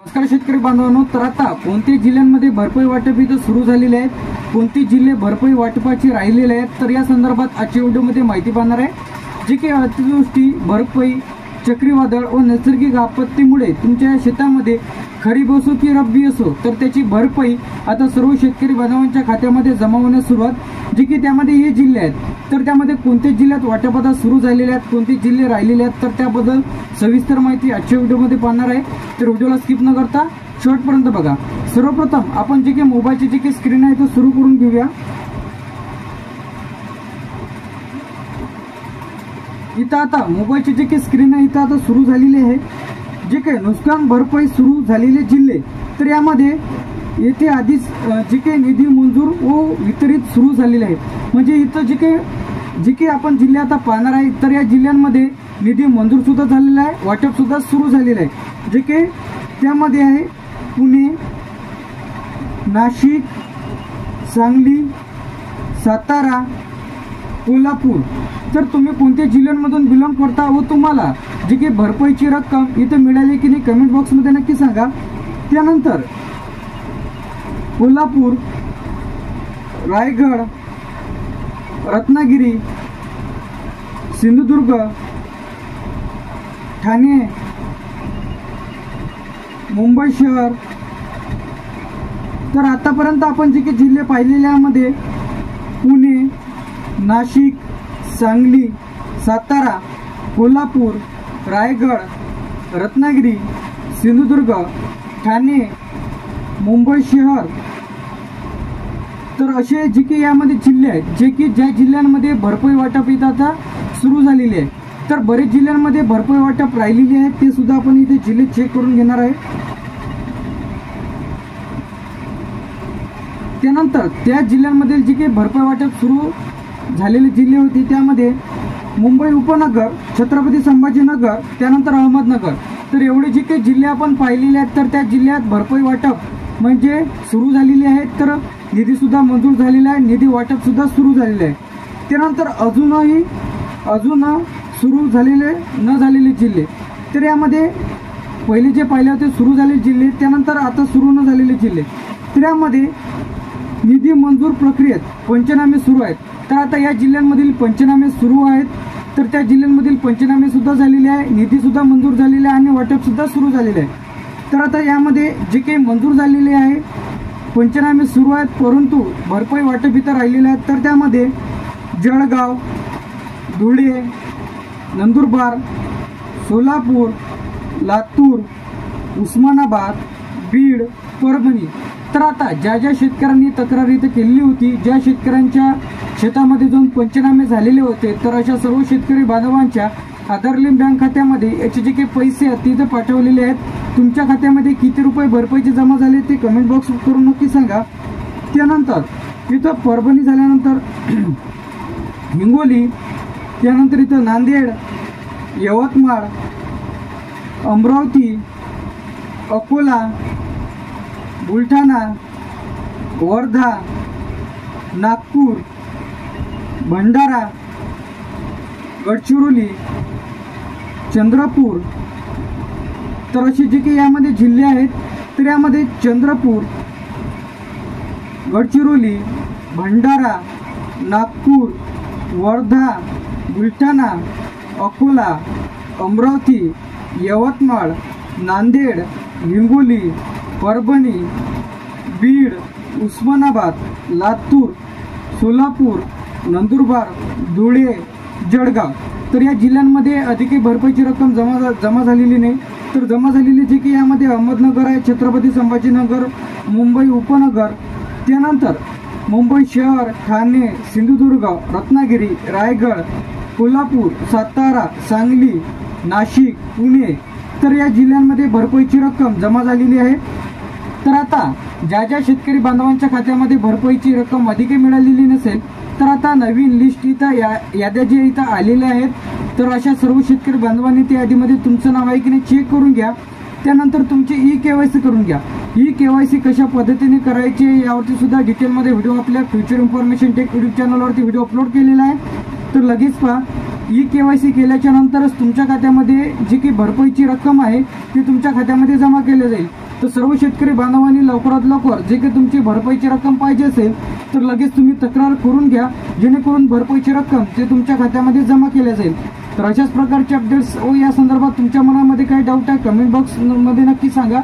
नमस्कार शेतकरी बांधवांनो, तर आता कोणते जिल्ह्यांमध्ये भरपाई वाटप इथं सुरू झालेले आहेत, कोणते जिल्हे भरपाई वाटपाची राहिलेले आहेत, तर या संदर्भात आजच्या व्हिडिओमध्ये माहिती पाहणार आहे. जे की अतिवृष्टी, भरपाई, चक्रीवादळ व नैसर्गिक आपत्तीमुळे तुमच्या शेतामध्ये खरीप असो की रब्बी असो तर त्याची भरपाई आता सर्व शेतकरी बांधवांच्या खात्यामध्ये जमा होण्यास सुरुवात. जे की त्यामध्ये हे जिल्हे आहेत, तर त्यामध्ये कोणत्या जिल्ह्यात वाटप आता सुरू झालेले आहेत, कोणते जिल्हे राहिलेले आहेत, तर त्याबद्दल सविस्तर माहिती आजच्या व्हिडिओमध्ये पाहणार आहे. तर व्हिडिओला स्किप न करता शेवटपर्यंत बघा. सर्वप्रथम आपण जे काही मोबाईलची जी काही स्क्रीन आहे तो सुरू करून घेऊया. इथं आता मोबाईलची जी काही स्क्रीन आहे इथं आता सुरू झालेली आहे. जे काही नुकसान भरपाई सुरू झालेले जिल्हे, तर यामध्ये येथे आधीच जे काही निधी मंजूर व वितरित सुरू झालेले आहे. म्हणजे इथं जे काही आपण जिल्हे आता पाहणार आहे, तर या जिल्ह्यांमध्ये निधी मंजूर सुद्धा झालेला आहे, वाटप सुद्धा सुरू झालेलं आहे. जे काही त्यामध्ये आहे पुणे, नाशिक, सांगली, सातारा, कोल्हापूर. तर तुम्ही कोणत्या जिल्ह्यांमधून बिलॉंग करता व तुम्हाला जी काही भरपाईची रक्कम इथं मिळाली की नाही कमेंट बॉक्समध्ये नक्की सांगा. त्यानंतर कोल्हापूर, रायगड, रत्नागिरी, सिंधुदुर्ग, ठाणे, मुंबई शहर. तर आतापर्यंत आपण जे काही जिल्हे पाहिलेल्यामध्ये पुणे, नाशिक, सांगली, सातारा, कोल्हापूर, रायगड, रत्नागिरी, सिंधुदुर्ग, ठाणे, मुंबई शहर. तर असे जे की यामध्ये जिल्हे आहेत, जे की ज्या जिल्ह्यांमध्ये भरपाई वाटप इथं आता सुरू झालेले आहे. तर बरेच जिल्ह्यांमध्ये भरपाई वाटप राहिलेली आहे, ते सुद्धा आपण इथे जिल्हे चेक करून घेणार आहे. त्यानंतर त्या जिल्ह्यांमध्ये जे काही भरपाई वाटप सुरू झालेले जिल्हे होते त्यामध्ये मुंबई उपनगर, छत्रपती संभाजीनगर, त्यानंतर अहमदनगर. तर एवढे जे काही जिल्हे आपण पाहिलेले आहेत, तर त्या जिल्ह्यात भरपाई वाटप म्हणजे सुरू झालेली आहे. तर निधी सुद्धा मंजूर झालेला आहे, निधी वाटप सुद्धा सुरू झालेलं आहे. त्यानंतर अजून सुरू झालेले न झालेले जिल्हे, तर यामध्ये पहिले जे पाहिले होते सुरू झालेले जिल्हे, त्यानंतर आता सुरू न झालेले जिल्हे. तर यामध्ये निधी मंजूर प्रक्रियेत पंचनामे सुरू आहेत. तर आता या जिल्ह्यांमधील पंचनामे सुरू आहेत. तर त्या जिल्ह्यांमधील पंचनामे सुद्धा झालेले आहे, निधी सुद्धा मंजूर झालेला आहे आणि वाटप सुद्धा सुरू झालेले आहे. तर आता यामध्ये जे काही मंजूर झालेले आहे, पंचनामे सुरू आहेत, परंतु भरपाई वाटप इथं राहिलेले आहेत. तर त्यामध्ये जळगाव, धुळे, नंदुरबार, सोलापूर, लातूर, उस्मानाबाद, बीड, परभणी. तर आता ज्या शेतकऱ्यांनी तक्रार इथं केलेली होती, ज्या शेतकऱ्यांच्या शेतामध्ये जाऊन पंचनामे झालेले होते, तर अशा सर्व शेतकरी बांधवांच्या आधार लिंक बँक खात्यामध्ये याचे जे काही पैसे आहेत ते इथं पाठवलेले आहेत. तुमच्या खात्यामध्ये किती रुपये भरपाईचे जमा झाले ते कमेंट बॉक्स करून नक्की सांगा. त्यानंतर इथं परभणी झाल्यानंतर हिंगोली, त्यानंतर इथं नांदेड, यवतमाळ, अमरावती, अकोला, बुलढाणा, वर्धा, नागपूर, भंडारा, गडचिरोली, चंद्रपूर. तर असे जे काही यामध्ये जिल्हे आहेत, तर यामध्ये चंद्रपूर, गडचिरोली, भंडारा, नागपूर, वर्धा, बुलढाणा, अकोला, अमरावती, यवतमाळ, नांदेड, हिंगोली, परभणी, बीड, उस्मानाबाद, लातूर, सोलापूर, नंदुरबार, धुळे, जळगाव. तर या जिल्ह्यांमध्ये अधिक भरपाईची रक्कम जमा झालेली नाही. तर जमा झालेली जे की यामध्ये अहमदनगर आहे, छत्रपती संभाजीनगर, मुंबई उपनगर, त्यानंतर मुंबई शहर, ठाणे, सिंधुदुर्ग, रत्नागिरी, रायगड, कोल्हापूर, सातारा, सांगली, नाशिक, पुणे. तर या जिल्ह्यांमध्ये भरपाईची रक्कम जमा झालेली आहे. तर आता ज्या शेतकरी बांधवांच्या खात्यामध्ये भरपाईची रक्कम अधिक मिळालेली नसेल, तर आता नवीन लिस्ट इथं याद्या जे इथं आलेल्या आहेत, तर अशा सर्व शेतकरी बांधवांनी त्या यादीमध्ये तुमचं नाव आहे की नाही चेक करून घ्या. त्यानंतर तुमची ई-KYC करून घ्या. ई-KYC कशा पद्धतीने करायची यावरती सुद्धा डिटेलमध्ये व्हिडिओ आपल्या फ्युचर इन्फॉर्मेशन टेक यूट्यूब चॅनलवरती व्हिडिओ अपलोड केलेला आहे. तर लगेच पहा. ई-KYC केल्याच्या नंतरच तुमच्या खात्यामध्ये जी काही भरपाईची रक्कम आहे ती तुमच्या खात्यामध्ये जमा केली जाईल. तर सर्व शेतकरी बांधवांनी लवकरात लवकर जे काही तुमची भरपाईची रक्कम पाहिजे असेल तर लगेच तुम्ही तक्रार करून घ्या, जेणेकरून भरपाईची रक्कम ते तुमच्या खात्यामध्ये जमा केल्या जाईल. तर अशाच प्रकारचे अपडेट्स व या संदर्भात तुमच्या मनामध्ये काही डाऊट आहे कमेंट बॉक्समध्ये नक्की सांगा.